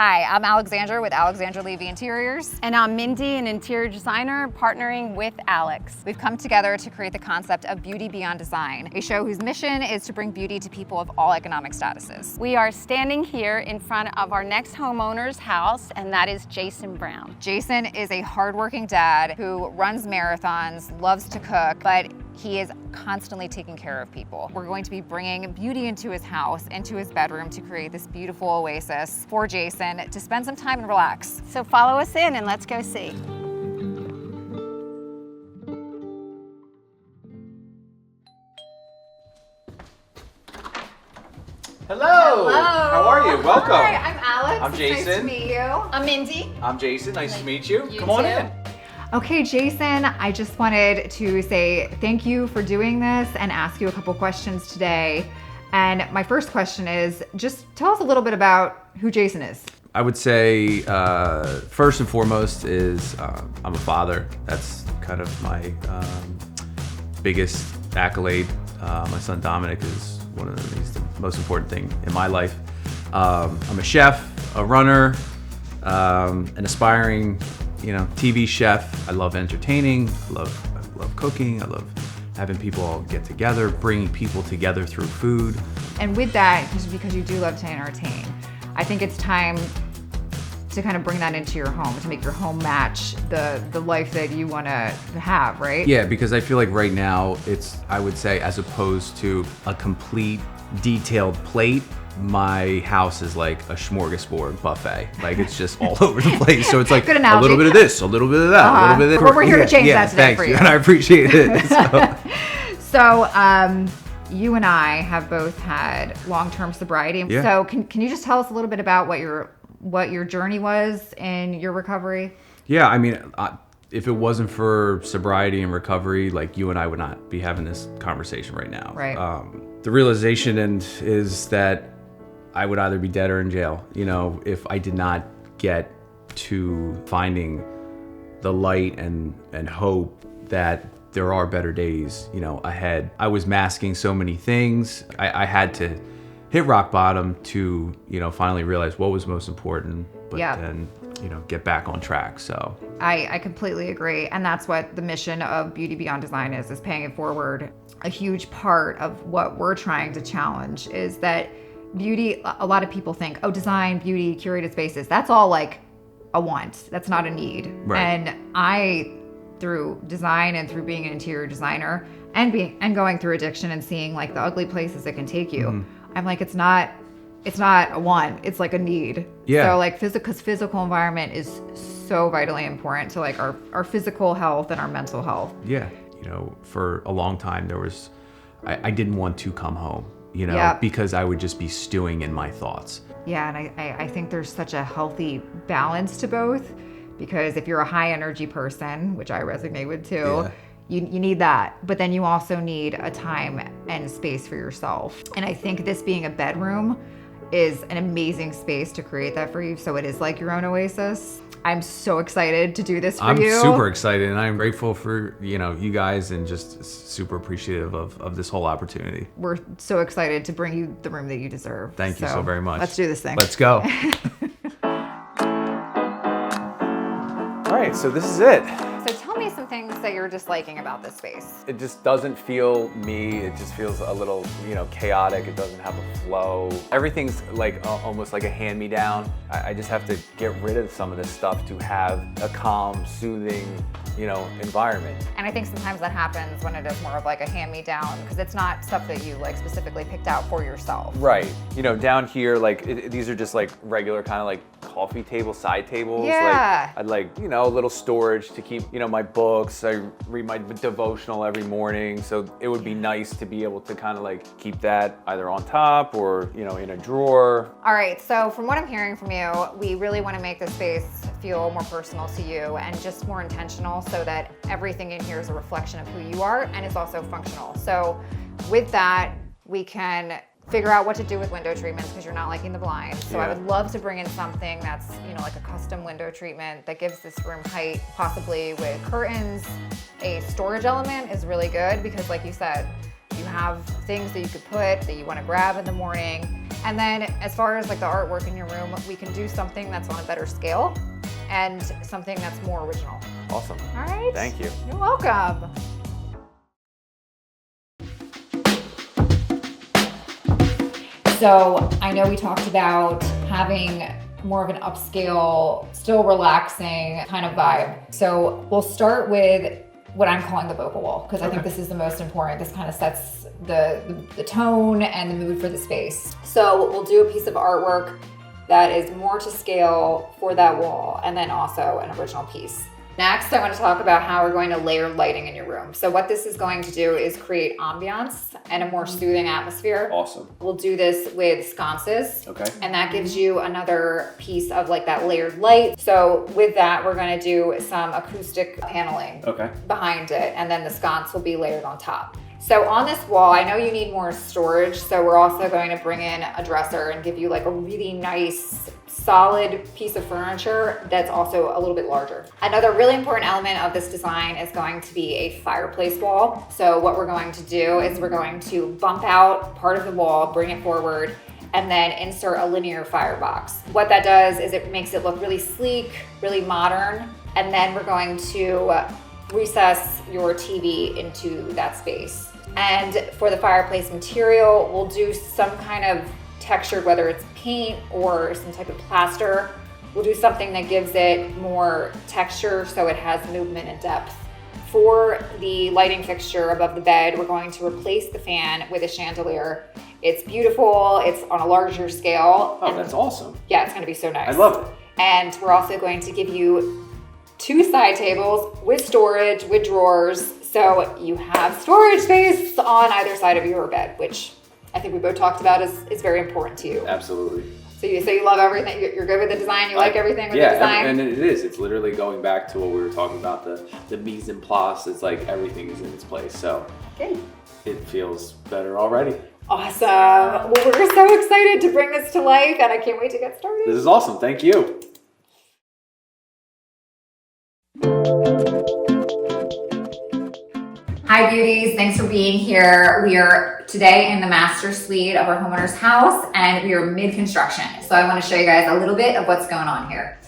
Hi, I'm Alexandra with Alexandra Levy Interiors. And I'm Mindy, an interior designer partnering with Alex. We've come together to create the concept of Beauty Beyond Design, a show whose mission is to bring beauty to people of all economic statuses. We are standing here in front of our next homeowner's house, and that is Jason Brown. Jason is a hardworking dad who runs marathons, loves to cook, but he is constantly taking care of people. We're going to be bringing beauty into his house, into his bedroom to create this beautiful oasis for Jason to spend some time and relax. So follow us in and let's go see. Hello. How are you? Welcome. Hi, I'm Alex. I'm Jason. Nice to meet you. I'm Mindy. I'm Jason. Nice to meet you. You Come on too. in. Okay, Jason, I just wanted to say thank you for doing this and ask you a couple questions today. And my first question is, just tell us a little bit about who Jason is. I would say first and foremost is I'm a father. That's kind of my biggest accolade. My son Dominic is he's the most important thing in my life. I'm a chef, a runner, an aspiring TV chef. I love entertaining. I love cooking. I love having people all get together, bringing people together through food. And with that, just because you do love to entertain, I think it's time to kind of bring that into your home, to make your home match the life that you want to have, right? Yeah, because I feel like right now I would say, as opposed to a complete detailed plate, my house is like a smorgasbord buffet. Like, it's just all over the place. So it's like a little bit of this, a little bit of that, a little bit of that. We're here to change that today thanks, for you. And I appreciate it. So you and I have both had long-term sobriety. Yeah. So can you just tell us a little bit about what your journey was in your recovery? Yeah, I mean, if it wasn't for sobriety and recovery, like, you and I would not be having this conversation right now. Right. The realization is that I would either be dead or in jail, if I did not get to finding the light and hope that there are better days, ahead. I was masking so many things. I had to hit rock bottom to, finally realize what was most important, but then, get back on track. So I completely agree. And that's what the mission of Beauty Beyond Design is paying it forward. A huge part of what we're trying to challenge is that beauty, a lot of people think, oh, design, beauty, curated spaces, that's all like a want. That's not a need. Right. And I, through design and through being an interior designer and going through addiction and seeing like the ugly places it can take you, I'm like, it's not a want, it's like a need. Yeah. So like physical environment is so vitally important to like our physical health and our mental health. Yeah. For a long time I didn't want to come home, because I would just be stewing in my thoughts. Yeah, and I think there's such a healthy balance to both, because if you're a high energy person, which I resonate with too, you need that, but then you also need a time and space for yourself. And I think this being a bedroom is an amazing space to create that for you. So it is like your own oasis. I'm so excited to do this for you. I'm super excited, and I'm grateful for, you guys, and just super appreciative of this whole opportunity. We're so excited to bring you the room that you deserve. Thank you so very much. Let's do this thing. Let's go. All right, so this is it. So tell me some things that you're disliking about this space. It just doesn't feel me. It just feels a little, chaotic. It doesn't have a flow. Everything's like almost like a hand-me-down. I just have to get rid of some of this stuff to have a calm, soothing, environment. And I think sometimes that happens when it is more of like a hand-me-down, because it's not stuff that you like specifically picked out for yourself. Right. Down here, like these are just like regular kind of like coffee table, side tables. Yeah. Like I'd like, a little storage to keep, my books. I read my devotional every morning. So it would be nice to be able to kind of like keep that either on top or, in a drawer. All right. So from what I'm hearing from you, we really want to make this space feel more personal to you and just more intentional, so that everything in here is a reflection of who you are and is also functional. So with that, we can figure out what to do with window treatments, because you're not liking the blinds. So I would love to bring in something that's, like a custom window treatment that gives this room height, possibly with curtains. A storage element is really good, because like you said, you have things that you could put that you want to grab in the morning. And then as far as like the artwork in your room, we can do something that's on a better scale and something that's more original. Awesome. All right. Thank you. You're welcome. So I know we talked about having more of an upscale, still relaxing kind of vibe. So we'll start with what I'm calling the vocal wall, because I think this is the most important. This kind of sets the tone and the mood for the space. So we'll do a piece of artwork that is more to scale for that wall, and then also an original piece. Next, I want to talk about how we're going to layer lighting in your room. So what this is going to do is create ambiance and a more soothing atmosphere. Awesome. We'll do this with sconces. Okay. And that gives you another piece of like that layered light. So with that, we're going to do some acoustic paneling behind it. And then the sconce will be layered on top. So on this wall, I know you need more storage. So we're also going to bring in a dresser and give you like a really nice, solid piece of furniture that's also a little bit larger. Another really important element of this design is going to be a fireplace wall. So what we're going to do is we're going to bump out part of the wall, bring it forward, and then insert a linear firebox. What that does is it makes it look really sleek, really modern, and then we're going to recess your TV into that space. And for the fireplace material, we'll do some kind of textured, whether it's paint or some type of plaster. We'll do something that gives it more texture so it has movement and depth. For the lighting fixture above the bed, we're going to replace the fan with a chandelier. It's beautiful, it's on a larger scale. Oh, that's awesome. Yeah, it's gonna be so nice. I love it. And we're also going to give you 2 side tables with storage, with drawers. So you have storage space on either side of your bed, which I think we both talked about is very important to you. Absolutely. So you love everything. You're good with the design. You like everything with the design. Yeah, and it is. It's literally going back to what we were talking about, the mise en place. It's like everything is in its place. So it feels better already. Awesome. Well, we're so excited to bring this to life, and I can't wait to get started. This is awesome. Thank you. Hi beauties, thanks for being here. We are today in the master suite of our homeowner's house, and we are mid-construction. So I want to show you guys a little bit of what's going on here.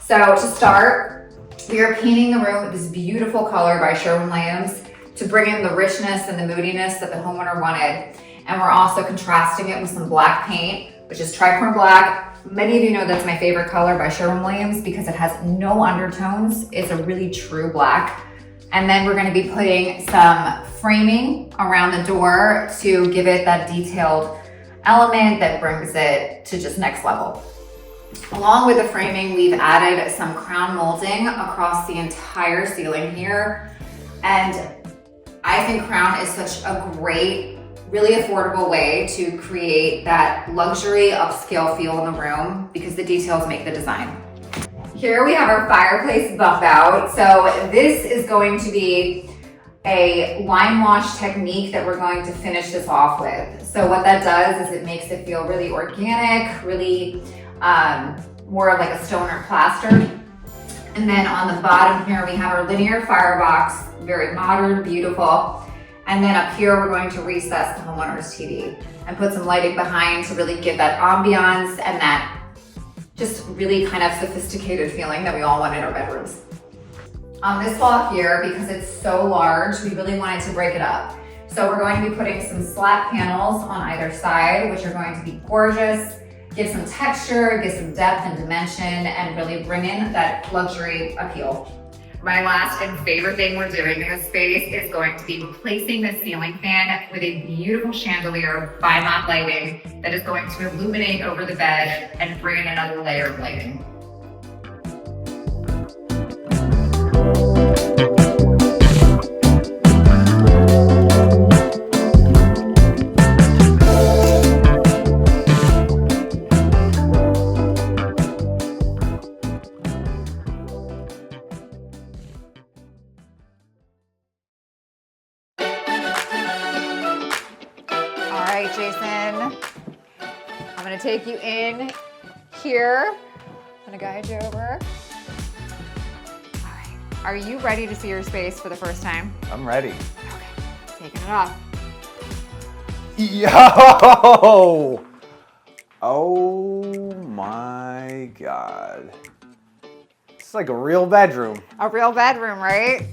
So to start, we are painting the room with this beautiful color by Sherwin-Williams to bring in the richness and the moodiness that the homeowner wanted. And we're also contrasting it with some black paint, which is tricorn black. Many of you know that's my favorite color by Sherwin-Williams because it has no undertones. It's a really true black. And then we're gonna be putting some framing around the door to give it that detailed element that brings it to just next level. Along with the framing, we've added some crown molding across the entire ceiling here. And I think crown is such a great, really affordable way to create that luxury upscale feel in the room because the details make the design. Here we have our fireplace bump out. So this is going to be a lime wash technique that we're going to finish this off with. So what that does is it makes it feel really organic, really more like a stone or plaster. And then on the bottom here, we have our linear firebox, very modern, beautiful. And then up here, we're going to recess the homeowner's TV and put some lighting behind to really give that ambiance and that just really kind of sophisticated feeling that we all want in our bedrooms. On this wall here, because it's so large, we really wanted to break it up. So we're going to be putting some slat panels on either side, which are going to be gorgeous, give some texture, give some depth and dimension, and really bring in that luxury appeal. My last and favorite thing we're doing in this space is going to be replacing the ceiling fan with a beautiful chandelier by Mott lighting that is going to illuminate over the bed and bring in another layer of lighting. All right, Jason, I'm gonna take you in here. I'm gonna guide you over. All right, are you ready to see your space for the first time? I'm ready. Okay, taking it off. Yo! Oh my God. It's like a real bedroom. A real bedroom, right?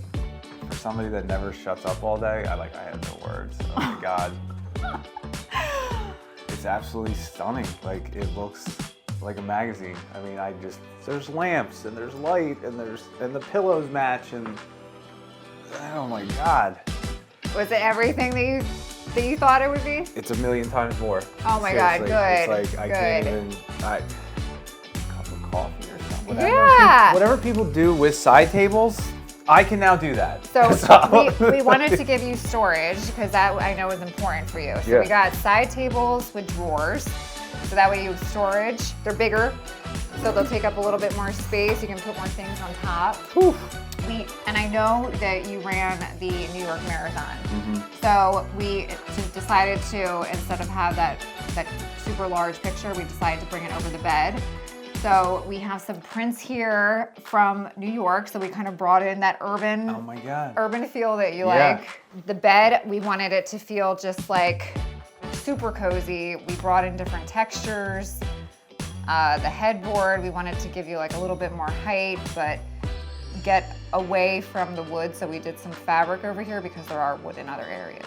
For somebody that never shuts up all day, I have no words. Oh my God. It's absolutely stunning. Like, it looks like a magazine. I mean, there's lamps and there's light and the pillows match and oh my God. Was it everything that you thought it would be? It's a million times more. Oh my God, Seriously. good. It's like I can't even cup of coffee or something. Whatever. Yeah. Whatever people do with side tables, I can now do that. So we wanted to give you storage because that I know is important for you. So Yeah. we got side tables with drawers. So that way you have storage. They're bigger, so they'll take up a little bit more space. You can put more things on top. Whew. And I know that you ran the New York Marathon. Mm-hmm. So we decided to, instead of have that super large picture, we decided to bring it over the bed. So we have some prints here from New York. So we kind of brought in that urban, Oh my God. urban feel that you Yeah. like. The bed, we wanted it to feel just like super cozy. We brought in different textures. The headboard, we wanted to give you like a little bit more height, but get away from the wood. So we did some fabric over here because there are wood in other areas.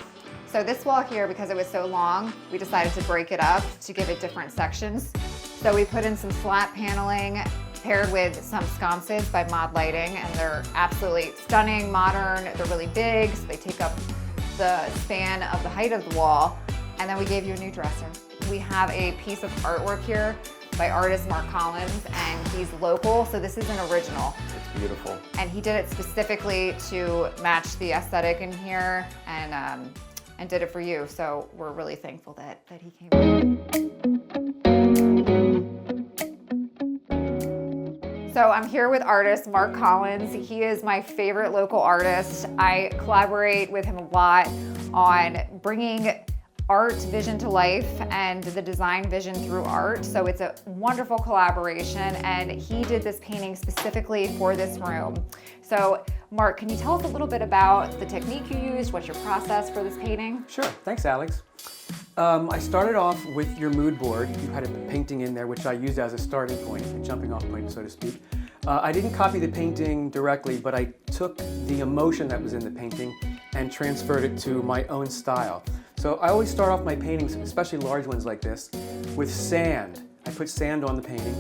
So this wall here, because it was so long, we decided to break it up to give it different sections. So we put in some slat paneling paired with some sconces by Mod Lighting, and they're absolutely stunning, modern. They're really big, so they take up the span of the height of the wall. And then we gave you a new dresser. We have a piece of artwork here by artist Mark Collins, and he's local, so this is an original. It's beautiful. And he did it specifically to match the aesthetic in here, and did it for you. So we're really thankful that he came. So I'm here with artist Mark Collins. He is my favorite local artist. I collaborate with him a lot on bringing art vision to life and the design vision through art. So it's a wonderful collaboration, and he did this painting specifically for this room. So Mark, can you tell us a little bit about the technique you used? What's your process for this painting? Sure, thanks Alex. I started off with your mood board. You had a painting in there which I used as a starting point, a jumping off point, so to speak. I didn't copy the painting directly, but I took the emotion that was in the painting and transferred it to my own style. So I always start off my paintings, especially large ones like this, with sand. I put sand on the painting,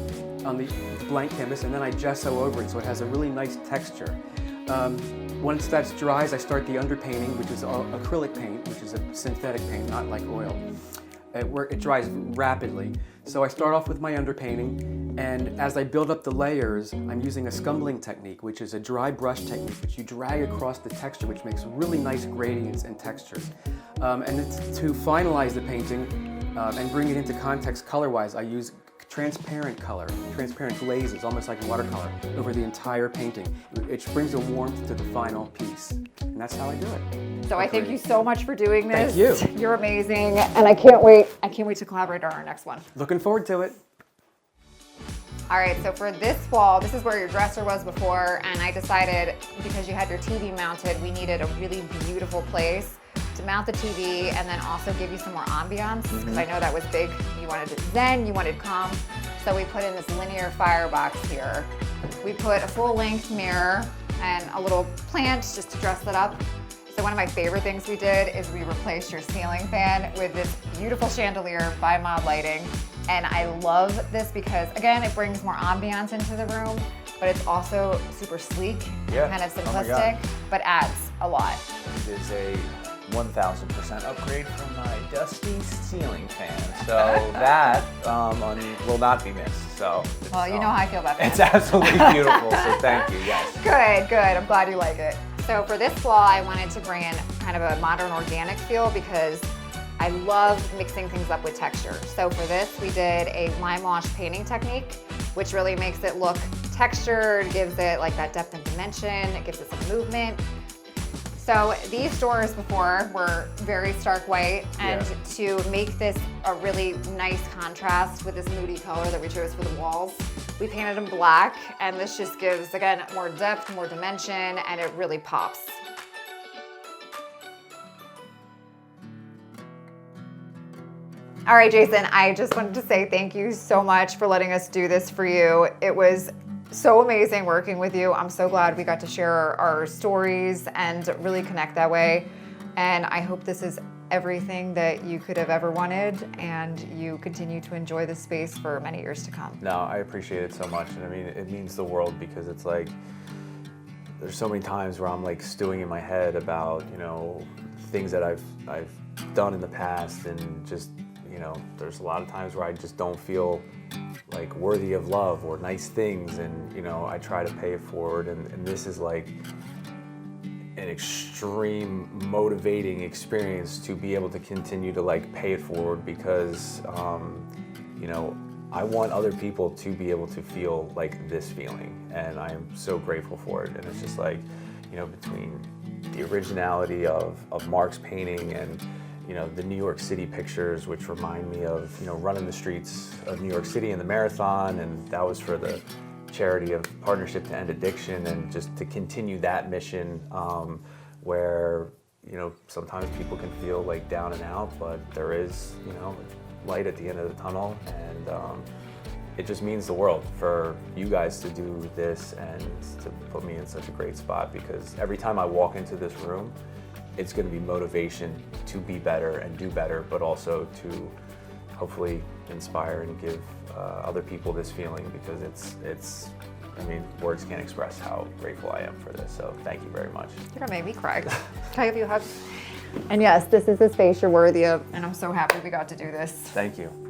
on the blank canvas, and then I gesso over it so it has a really nice texture. Once that dries, I start the underpainting, which is acrylic paint, which is a synthetic paint, not like oil. It dries rapidly. So I start off with my underpainting, and as I build up the layers, I'm using a scumbling technique, which is a dry brush technique, which you drag across the texture, which makes really nice gradients and textures. And to finalize the painting and bring it into context color-wise, I use transparent color, transparent glazes, almost like watercolor, over the entire painting. It brings a warmth to the final piece, and that's how I do it. So I thank you so much for doing this. Thank you. You're amazing, and I can't wait to collaborate on our next one. Looking forward to it. All right, so for this wall, this is where your dresser was before, and I decided because you had your TV mounted, we needed a really beautiful place to mount the TV and then also give you some more ambiance, because I know that was big. You wanted it zen, you wanted calm. So we put in this linear firebox here. We put a full-length mirror and a little plant just to dress it up. So one of my favorite things we did is we replaced your ceiling fan with this beautiful chandelier by Mod Lighting. And I love this because, again, it brings more ambiance into the room, but it's also super sleek, Yeah. kind of Oh my simplistic, God. but adds a lot. It is a 1000% upgrade from my dusty ceiling fan. So that will not be missed. So Well, you know how I feel about that. It's absolutely beautiful. So thank you. Yes. Good, good. I'm glad you like it. So for this wall, I wanted to bring in kind of a modern organic feel because I love mixing things up with texture. So for this, we did a lime wash painting technique, which really makes it look textured, gives it like that depth and dimension, it gives it some movement. So these doors before were very stark white, and to make this a really nice contrast with this moody color that we chose for the walls, we painted them black, and this just gives, again, more depth, more dimension, and it really pops. All right, Jason, I just wanted to say thank you so much for letting us do this for you. It was so amazing working with you. I'm so glad we got to share our stories and really connect that way. And I hope this is everything that you could have ever wanted, and you continue to enjoy this space for many years to come. No, I appreciate it so much, and I mean, it means the world, because it's like, there's so many times where I'm like stewing in my head about, you know, things that I've done in the past, and just, you know, there's a lot of times where I just don't feel like worthy of love or nice things, and, you know, I try to pay it forward, and this is like an extreme motivating experience to be able to continue to like pay it forward, because, you know, I want other people to be able to feel like this feeling, and I am so grateful for it. And it's just like, you know, between the originality of Mark's painting and, you know, the New York City pictures, which remind me of, you know, running the streets of New York City in the marathon, and that was for the charity of Partnership to End Addiction, and just to continue that mission, where, you know, sometimes people can feel like down and out, but there is, you know, light at the end of the tunnel, and it just means the world for you guys to do this and to put me in such a great spot, because every time I walk into this room, it's going to be motivation to be better and do better, but also to hopefully inspire and give other people this feeling, because it's, I mean, words can't express how grateful I am for this. So thank you very much. You're gonna make me cry. Can I give you a hug? And yes, this is the space you're worthy of, and I'm so happy we got to do this. Thank you.